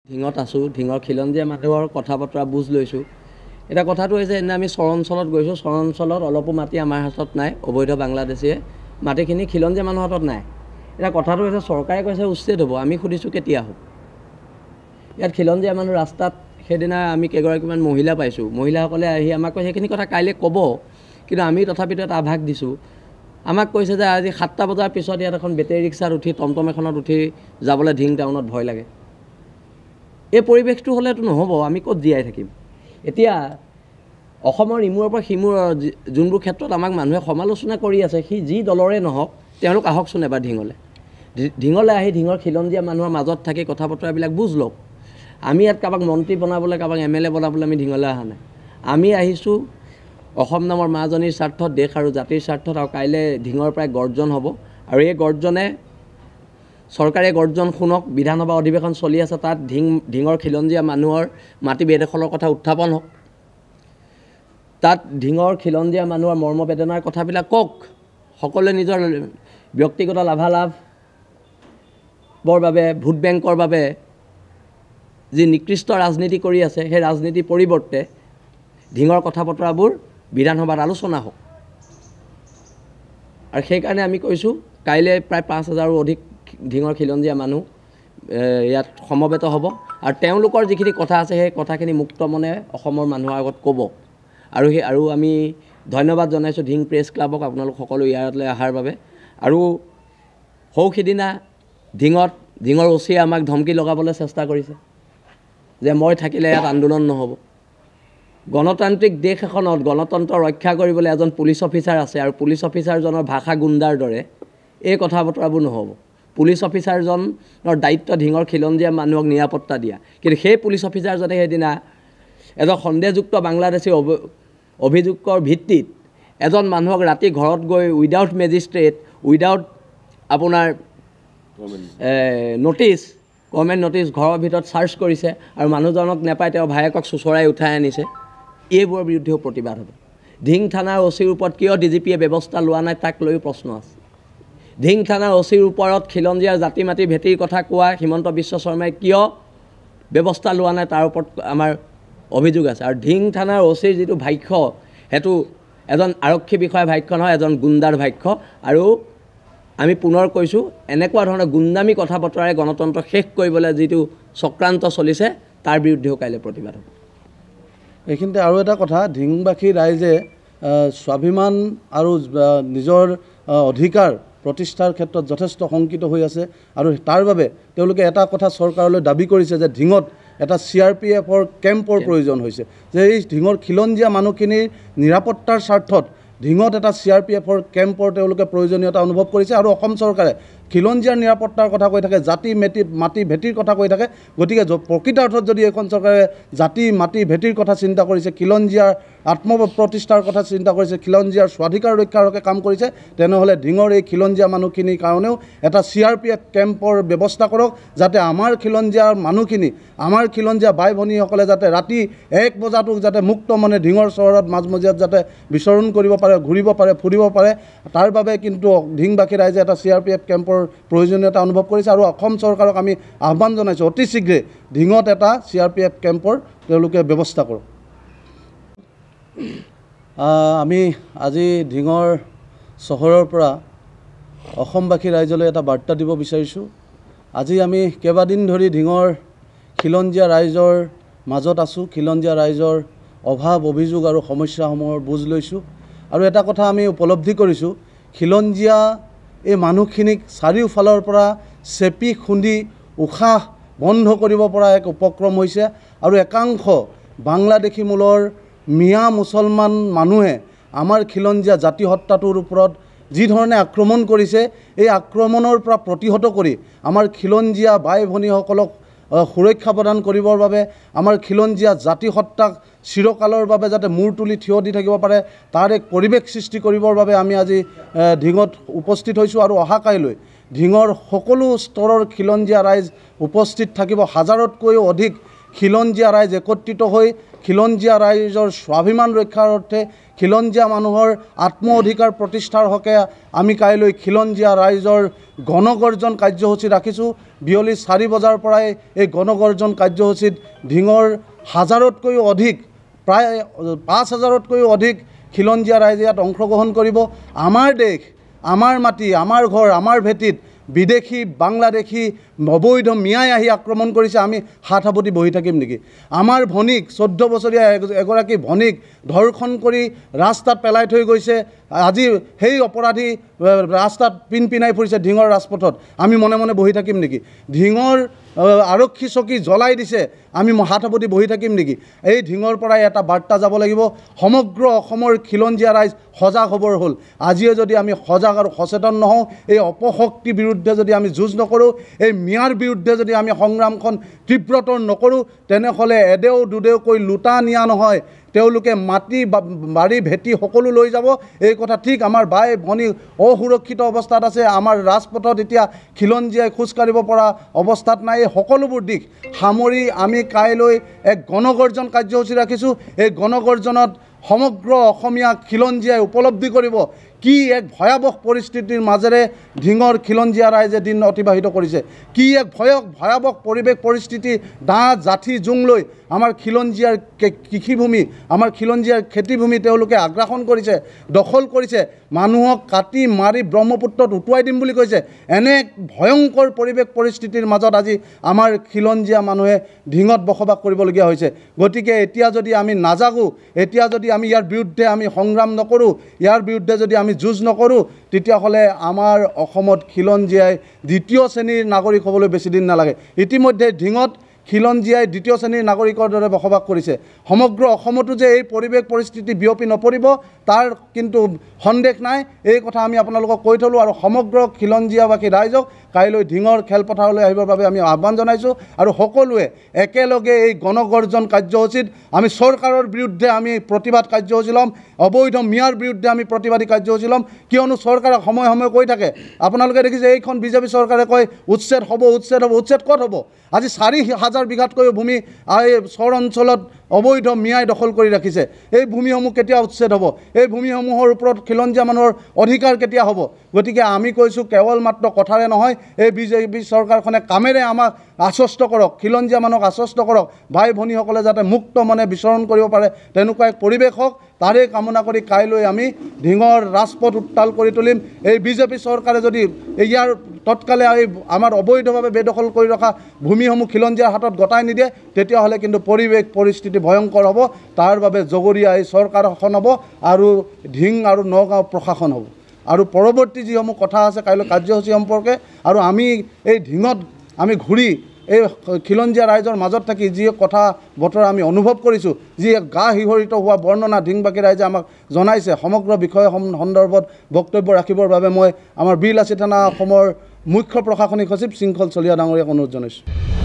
ঢিঙত আছোঁ, ঢিঙৰ খিলঞ্জীয়া মানুহৰ কথা বতৰা বুজ লৈছোঁ। এটা কথাটো হৈছে এনে আমি চৰ অঞ্চলত গৈছোঁ, চৰ অঞ্চলত অলপো মাটি আমাৰ হাতত নাই, অবৈধ বাংলাদেশীয়ে মাটিখিনি খিলঞ্জীয়া মানুহৰ হাতত নাই। এটা কথাটো হৈছে চৰকাৰে কৈছে উচ্ছেদ হ'ব, আমি সুধিছোঁ কেতিয়া হ'ব। ইয়াত খিলঞ্জীয়া মানুহ ৰাস্তাত সেইদিনা আমি কেইগৰাকীমান মহিলা পাইছোঁ, মহিলাসকলে আহি আমাক কৈছে সেইখিনি কথা কাইলৈ ক'ব, কিন্তু আমি তথাপিতো এটা আভাস দিছোঁ। আমাক কৈছে যে আজি 7টা বজাৰ পিছত ইয়াত এখন বেটেৰী ৰিক্সাত উঠি টমটম এখনত উঠি যাবলৈ ঢিং টাউনত ভয় লাগে। এই পৰিৱেশটো হ'লেতো নহ'ব, আমি ক'ত জীয়াই থাকিম। এতিয়া অসমৰ ইমূৰৰ পৰা সিমূৰ যোনবোৰ ক্ষেত্ৰত আমাক মানুহে সমালোচনা কৰি আছে, সি যি দলৰে নহওক তেওঁলোক আহকচোন এবাৰ ঢিঙলৈ আহি ঢিঙৰ খিলঞ্জীয়া মানুহৰ মাজত থাকি কথা বতৰাবিলাক বুজ লওক। আমি ইয়াত কাৰোবাক মন্ত্ৰী বনাবলৈ, কাৰোবাক MLA বনাবলৈ আমি ঢিঙলৈ অহা নাই। আমি আহিছোঁ অসম নামৰ মাজনীৰ স্বাৰ্থত, দেশ আৰু জাতিৰ স্বাৰ্থত, আৰু কাইলৈ ঢিঙৰ পৰাই গৰ্জন হ'ব। আৰু এই গৰ্জনে চৰকাৰে গৰ্জন শুনক, বিধানসভা অধিৱেশন চলি আছে, তাত ঢিঙৰ খিলঞ্জীয়া মানুহৰ মাটি বেদখলৰ কথা উত্থাপন হওক, তাত ঢিঙৰ খিলঞ্জীয়া মানুহৰ মৰ্মবেদনাৰ কথাবিলাক কওক। সকলোৱে নিজৰ ব্যক্তিগত লাভালাভৰ বাবে, ভোট বেংকৰ বাবে যি নিকৃষ্ট ৰাজনীতি কৰি আছে, সেই ৰাজনীতিৰ পৰিৱৰ্তে ঢিঙৰ কথা বতৰাবোৰ বিধানসভাত আলোচনা হওক। আৰু সেইকাৰণে আমি কৈছোঁ কাইলৈ প্ৰায় 5,000ৰো অধিক ঢিঙৰ খিলঞ্জীয়া মানুহ ইয়াত সমবেত হ'ব, আৰু তেওঁলোকৰ যিখিনি কথা আছে সেই কথাখিনি মুক্ত মনে অসমৰ মানুহৰ আগত ক'ব। আৰু আমি ধন্যবাদ জনাইছোঁ ঢিং প্ৰেছ ক্লাবক, আপোনালোক সকলো ইয়ালৈ অহাৰ বাবে। আৰু সিদিনা ঢিঙৰ OC-য়ে আমাক ধমকি লগাবলৈ চেষ্টা কৰিছে যে মই থাকিলে ইয়াত আন্দোলন নহ'ব। গণতান্ত্ৰিক দেশ এখনত গণতন্ত্ৰ ৰক্ষা কৰিবলৈ এজন পুলিচ অফিচাৰ আছে, আৰু পুলিচ অফিচাৰজনৰ ভাষা গুণ্ডাৰ দৰে এই কথা বতৰাবোৰ নহ'ব। পুলিচ অফিচাৰজনৰ দায়িত্ব ঢিঙৰ খিলঞ্জীয়া মানুহক নিৰাপত্তা দিয়া, কিন্তু সেই পুলিচ অফিচাৰজনে সেইদিনা এজন সন্দেহযুক্ত বাংলাদেশী অভিযোগৰ ভিত্তিত এজন মানুহক ৰাতি ঘৰত গৈ উইদাউট মেজিষ্ট্ৰেট, উইদাউট আপোনাৰ গভৰ্ণমেণ্ট নটিছ ঘৰৰ ভিতৰত চাৰ্চ কৰিছে, আৰু মানুহজনক নেপাই তেওঁ ভায়েকক চোঁচৰাই উঠাই আনিছে। এইবোৰৰ বিৰুদ্ধেও প্ৰতিবাদ হ'ব। ঢিং থানাৰ OC-ৰ ওপৰত কিয় DGP-য়ে ব্যৱস্থা লোৱা নাই, তাক লৈও প্ৰশ্ন আছে। ঢিং থানাৰ OC-ৰ ওপৰত খিলঞ্জীয়াৰ জাতি মাটি ভেটিৰ কথা কোৱা হিমন্ত বিশ্ব শৰ্মাই কিয় ব্যৱস্থা লোৱা নাই, তাৰ ওপৰত আমাৰ অভিযোগ আছে। আৰু ঢিং থানাৰ OC-ৰ যিটো ভাষ্য, সেইটো এজন আৰক্ষী বিষয়াৰ ভাষ্য নহয়, এজন গুণ্ডাৰ ভাষ্য। আৰু আমি পুনৰ কৈছোঁ, এনেকুৱা ধৰণৰ গুণ্ডামী কথা বতৰাৰে গণতন্ত্ৰ শেষ কৰিবলৈ যিটো চক্ৰান্ত চলিছে, তাৰ বিৰুদ্ধেও কাইলৈ প্ৰতিবাদ হ'ব। এইখিনিতে আৰু এটা কথা, ঢিংবাসী ৰাইজে স্বাভিমান আৰু নিজৰ অধিকাৰ প্ৰতিষ্ঠাৰ ক্ষেত্ৰত যথেষ্ট শংকিত হৈ আছে, আৰু তাৰ বাবে তেওঁলোকে এটা কথা চৰকাৰলৈ দাবী কৰিছে যে ঢিঙত এটা CRPF-ৰ কেম্পৰ প্ৰয়োজন হৈছে, যে এই ঢিঙৰ খিলঞ্জীয়া মানুহখিনিৰ নিৰাপত্তাৰ স্বাৰ্থত ঢিঙত এটা CRPF-ৰ কেম্পৰ তেওঁলোকে প্ৰয়োজনীয়তা অনুভৱ কৰিছে। আৰু অসম চৰকাৰে খিলঞ্জীয়াৰ নিৰাপত্তাৰ কথা কৈ থাকে, জাতি মাটি ভেটিৰ কথা কৈ থাকে। গতিকে প্ৰকৃতাৰ্থত যদি এইখন চৰকাৰে জাতি মাটি ভেটিৰ কথা চিন্তা কৰিছে, খিলঞ্জীয়াৰ আত্মপ্ৰতিষ্ঠাৰ কথা চিন্তা কৰিছে, খিলঞ্জীয়াৰ স্বাধিকাৰ ৰক্ষাৰ হকে কাম কৰিছে, তেনেহ'লে ঢিঙৰ এই খিলঞ্জীয়া মানুহখিনিৰ কাৰণেও এটা CRPF কেম্পৰ ব্যৱস্থা কৰক, যাতে আমাৰ খিলঞ্জীয়াৰ মানুহখিনি, আমাৰ খিলঞ্জীয়া বাই ভনীসকলে যাতে ৰাতি 1 বজাতো যাতে মুক্ত মনে ঢিঙৰ চহৰত মাজমজিয়াত যাতে বিচৰণ কৰিব পাৰে, ঘূৰিব পাৰে, ফুৰিব পাৰে। তাৰ বাবে কিন্তু ঢিংবাসী ৰাইজে এটা CRPF কেম্পৰ প্ৰয়োজনীয়তা অনুভৱ কৰিছে, আৰু অসম চৰকাৰক আমি আহ্বান জনাইছোঁ অতি শীঘ্ৰে ঢিঙত এটা CRPF কেম্পৰ তেওঁলোকে ব্যৱস্থা কৰক। আমি আজি ঢিঙৰ চহৰৰ পৰা অসমবাসী ৰাইজলৈ এটা বাৰ্তা দিব বিচাৰিছোঁ। আজি আমি কেইবাদিন ধৰি ঢিঙৰ খিলঞ্জীয়া ৰাইজৰ মাজত আছোঁ, খিলঞ্জীয়া ৰাইজৰ অভাৱ অভিযোগ আৰু সমস্যাসমূহৰ বুজ লৈছোঁ। আৰু এটা কথা আমি উপলব্ধি কৰিছোঁ, খিলঞ্জীয়া এই মানুহখিনিক চাৰিওফালৰ পৰা চেপি খুন্দি উশাহ বন্ধ কৰিব পৰা এক উপক্ৰম হৈছে। আৰু একাংশ বাংলাদেশী মূলৰ মিয়া মুছলমান মানুহে আমাৰ খিলঞ্জীয়া জাতি হত্যাটোৰ ওপৰত যি ধৰণে আক্ৰমণ কৰিছে, এই আক্ৰমণৰ পৰা প্ৰতিহত কৰি আমাৰ খিলঞ্জীয়া বাই ভনীসকলক সুৰক্ষা প্ৰদান কৰিবৰ বাবে, আমাৰ খিলঞ্জীয়া জাতি হত্যাক চিৰকালৰ বাবে যাতে মূৰ তুলি থিয় দি থাকিব পাৰে, তাৰ এক পৰিৱেশ সৃষ্টি কৰিবৰ বাবে আমি আজি ঢিঙত উপস্থিত হৈছোঁ। আৰু অহা কাইলৈ ঢিঙৰ সকলো স্তৰৰ খিলঞ্জীয়া ৰাইজ উপস্থিত থাকিব, 1000তকৈও অধিক খিলঞ্জীয়া ৰাইজ একত্ৰিত হৈ খিলঞ্জীয়া ৰাইজৰ স্বাভিমান ৰক্ষাৰ অৰ্থে খিলঞ্জীয়া মানুহৰ আত্ম অধিকাৰ প্ৰতিষ্ঠাৰ হকে আমি কাইলৈ খিলঞ্জীয়া ৰাইজৰ গণগৰ্জন কাৰ্যসূচী ৰাখিছোঁ। বিয়লি 4 বজাৰ পৰাই এই গণগৰ্জন কাৰ্যসূচীত ঢিঙৰ 1000তকৈও অধিক প্ৰায় 5000তকৈও অধিক খিলঞ্জীয়া ৰাইজে ইয়াত অংশগ্ৰহণ কৰিব। আমাৰ দেশ, আমাৰ মাটি, আমাৰ ঘৰ, আমাৰ ভেটিত বিদেশী বাংলাদেশী অবৈধ মিয়াই আহি আক্ৰমণ কৰিছে, আমি হাত সাৱটি বহি থাকিম নেকি? আমাৰ ভনীক 14 বছৰীয়া এগৰাকী ভনীক ধৰ্ষণ কৰি ৰাস্তাত পেলাই থৈ গৈছে। আজি সেই অপৰাধী ৰাস্তাত পিনপিনাই ফুৰিছে ঢিঙৰ ৰাজপথত, আমি মনে মনে বহি থাকিম নেকি? ঢিঙৰ আৰক্ষী চকী জ্বলাই দিছে, আমি হাত সাৱটি বহি থাকিম নেকি? এই ঢিঙৰ পৰাই এটা বাৰ্তা যাব লাগিব, সমগ্ৰ অসমৰ খিলঞ্জীয়া ৰাইজ সজাগ হ'বৰ হ'ল। আজিয়ে যদি আমি সজাগ আৰু সচেতন নহওঁ, এই অপশক্তিৰ বিৰুদ্ধে যদি আমি যুঁজ নকৰোঁ, এই মিয়াৰ বিৰুদ্ধে যদি আমি সংগ্ৰামখন তীব্ৰতৰ নকৰোঁ, তেনেহ'লে এদেও দুদেওকৈ লুটা নিয়া নহয়, তেওঁলোকে মাটি বাৰী ভেটি সকলো লৈ যাব। এই কথা ঠিক। আমাৰ বাই ভনী অসুৰক্ষিত অৱস্থাত আছে, আমাৰ ৰাজপথত এতিয়া খিলঞ্জীয়াই খোজকাঢ়িব পৰা অৱস্থাত নাই। এই সকলোবোৰ দিশ সামৰি আমি কাইলৈ এক গণগৰ্জন কাৰ্যসূচী ৰাখিছোঁ। এই গণগৰ্জনত সমগ্ৰ অসমীয়া খিলঞ্জীয়াই উপলব্ধি কৰিব কি এক ভয়াৱহ পৰিস্থিতিৰ মাজেৰে ঢিঙৰ খিলঞ্জীয়া ৰাইজে দিন অতিবাহিত কৰিছে, কি এক ভয়াৱহ পৰিৱেশ পৰিস্থিতি, দাঁত জাঠি জোং লৈ আমাৰ খিলঞ্জীয়াৰ কৃষিভূমি, আমাৰ খিলঞ্জীয়াৰ খেতিভূমি তেওঁলোকে আগ্ৰাসন কৰিছে, দখল কৰিছে, মানুহক কাটি মাৰি ব্ৰহ্মপুত্ৰত উটুৱাই দিম বুলি কৈছে। এনে ভয়ংকৰ পৰিৱেশ পৰিস্থিতিৰ মাজত আজি আমাৰ খিলঞ্জীয়া মানুহে ঢিঙত বসবাস কৰিবলগীয়া হৈছে। গতিকে এতিয়া যদি আমি নাজাগো, এতিয়া যদি আমি ইয়াৰ বিৰুদ্ধে আমি সংগ্ৰাম নকৰোঁ, ইয়াৰ বিৰুদ্ধে যদি আমি যুঁজ নকৰোঁ, তেতিয়াহ'লে আমাৰ অসমত খিলঞ্জীয়াই দ্বিতীয় শ্ৰেণীৰ নাগৰিক হ'বলৈ বেছি দিন নালাগে। ইতিমধ্যে ঢিঙত খিলঞ্জীয়াই দ্বিতীয় শ্ৰেণীৰ নাগৰিকৰ দৰে বসবাস কৰিছে। সমগ্ৰ অসমতো যে এই পৰিৱেশ পৰিস্থিতি বিয়পি নপৰিব তাৰ কিন্তু সন্দেহ নাই। এই কথা আমি আপোনালোকক কৈ থলোঁ আৰু সমগ্ৰ খিলঞ্জীয়াবাসী ৰাইজক কাইলৈ ঢিঙৰ খেলপথাৰলৈ আহিবৰ বাবে আমি আহ্বান জনাইছোঁ। আৰু সকলোৱে একেলগে এই গণগৰ্জন কাৰ্যসূচীত আমি চৰকাৰৰ বিৰুদ্ধে আমি প্ৰতিবাদ কাৰ্যসূচী ল'ম, অবৈধ মিয়াৰ বিৰুদ্ধে আমি প্ৰতিবাদী কাৰ্যসূচী ল'ম। কিয়নো চৰকাৰে সময়ে সময়ে কৈ থাকে, আপোনালোকে দেখিছে এইখন বিজেপি চৰকাৰে কয় উচ্ছেদ হ'ব, উচ্ছেদ হ'ব। উচ্ছেদ ক'ত হ'ব? আজি 4000 বিঘাতকৈও ভূমি এই চৰ অঞ্চলত অবৈধ মিয়াই দখল কৰি ৰাখিছে। এই ভূমিসমূহ কেতিয়া উচ্ছেদ হ'ব? এই ভূমিসমূহৰ ওপৰত খিলঞ্জীয়া মানুহৰ অধিকাৰ কেতিয়া হ'ব? গতিকে আমি কৈছোঁ কেৱল মাত্ৰ কথাৰে নহয়, এই বিজেপি চৰকাৰখনে কামেৰে আমাক আশ্বস্ত কৰক, খিলঞ্জীয়া মানুহক আশ্বস্ত কৰক, ভাই ভনীসকলে যাতে মুক্ত মনে বিচৰণ কৰিব পাৰে তেনেকুৱা এক পৰিৱেশ হওক, তাৰে কামনা কৰি কাইলৈ আমি ঢিঙৰ ৰাজপথ উত্তাল কৰি তুলিম। এই বিজেপি চৰকাৰে যদি ইয়াৰ তৎকালে এই আমাৰ অবৈধভাৱে বেদখল কৰি ৰখা ভূমিসমূহ খিলঞ্জীয়াৰ হাতত গতাই নিদিয়ে, তেতিয়াহ'লে কিন্তু পৰিৱেশ পৰিস্থিতি ভয়ংকৰ হ'ব। তাৰ বাবে জগৰীয়া এই চৰকাৰখন হ'ব আৰু ঢিং আৰু নগাঁও প্ৰশাসন হ'ব। আৰু পৰৱৰ্তী যিসমূহ কথা আছে কাইলৈ কাৰ্যসূচী সম্পৰ্কে, আৰু আমি এই ঢিঙত আমি ঘূৰি এই খিলঞ্জীয়া ৰাইজৰ মাজত থাকি যি কথা বতৰা আমি অনুভৱ কৰিছোঁ, যি গা শিহৰিত হোৱা বৰ্ণনা ঢিংবাসী ৰাইজে আমাক জনাইছে, সমগ্ৰ বিষয় সন্দৰ্ভত বক্তব্য ৰাখিবৰ বাবে মই আমাৰ বীৰলাচি থানা অসমৰ মুখ্য প্ৰশাসনিক সচিব শৃংখল চলিহা ডাঙৰীয়াক অনুৰোধ জনাইছোঁ।